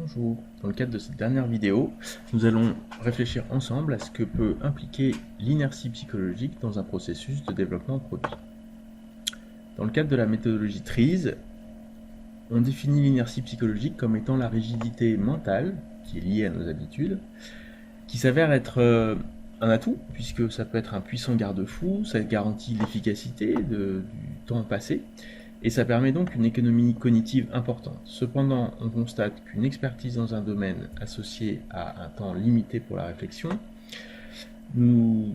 Bonjour, dans le cadre de cette dernière vidéo, nous allons réfléchir ensemble à ce que peut impliquer l'inertie psychologique dans un processus de développement de produit. Dans le cadre de la méthodologie TRIZ, on définit l'inertie psychologique comme étant la rigidité mentale, qui est liée à nos habitudes, qui s'avère être un atout, puisque ça peut être un puissant garde-fou, ça garantit l'efficacité du temps passé, et ça permet donc une économie cognitive importante. Cependant, on constate qu'une expertise dans un domaine associée à un temps limité pour la réflexion nous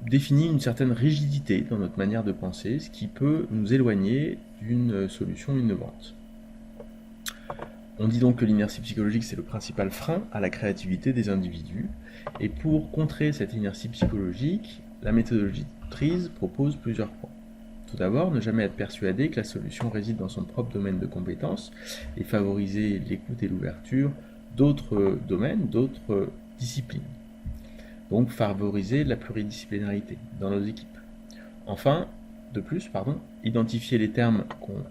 définit une certaine rigidité dans notre manière de penser, ce qui peut nous éloigner d'une solution innovante. On dit donc que l'inertie psychologique, c'est le principal frein à la créativité des individus. Et pour contrer cette inertie psychologique, la méthodologie TRIZ propose plusieurs points. Tout d'abord, ne jamais être persuadé que la solution réside dans son propre domaine de compétences et favoriser l'écoute et l'ouverture d'autres domaines, d'autres disciplines. Donc favoriser la pluridisciplinarité dans nos équipes. Enfin, identifier les termes qu'on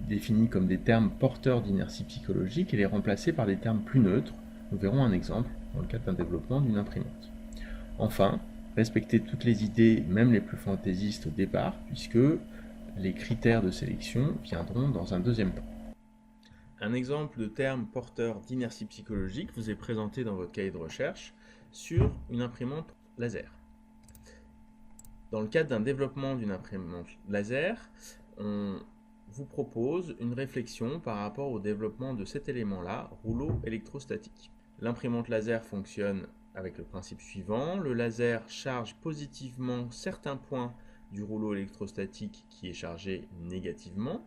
définit comme des termes porteurs d'inertie psychologique et les remplacer par des termes plus neutres. Nous verrons un exemple dans le cadre d'un développement d'une imprimante. Enfin, respecter toutes les idées, même les plus fantaisistes au départ, puisque les critères de sélection viendront dans un deuxième temps. Un exemple de terme porteur d'inertie psychologique vous est présenté dans votre cahier de recherche sur une imprimante laser. Dans le cadre d'un développement d'une imprimante laser, on vous propose une réflexion par rapport au développement de cet élément-là, rouleau électrostatique. L'imprimante laser fonctionne avec le principe suivant. Le laser charge positivement certains points du rouleau électrostatique qui est chargé négativement.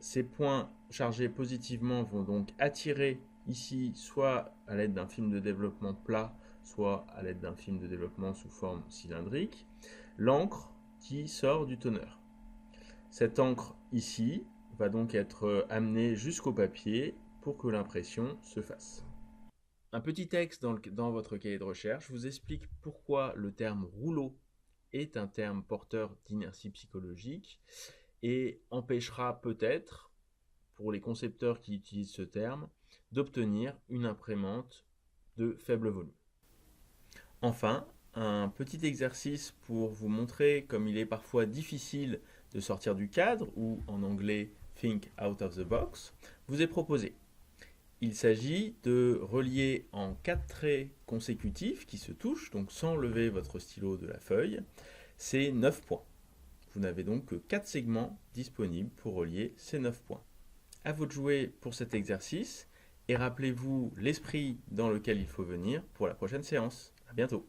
Ces points chargés positivement vont donc attirer ici soit à l'aide d'un film de développement plat, soit à l'aide d'un film de développement sous forme cylindrique, l'encre qui sort du toner. Cette encre ici va donc être amenée jusqu'au papier pour que l'impression se fasse. Un petit texte dans votre cahier de recherche vous explique pourquoi le terme rouleau est un terme porteur d'inertie psychologique et empêchera peut-être, pour les concepteurs qui utilisent ce terme, d'obtenir une imprimante de faible volume. Enfin, un petit exercice pour vous montrer comme il est parfois difficile de sortir du cadre, ou en anglais think out of the box, vous est proposé. Il s'agit de relier en 4 traits consécutifs qui se touchent, donc sans lever votre stylo de la feuille, ces 9 points. Vous n'avez donc que 4 segments disponibles pour relier ces 9 points. À vous de jouer pour cet exercice et rappelez-vous l'esprit dans lequel il faut venir pour la prochaine séance. À bientôt.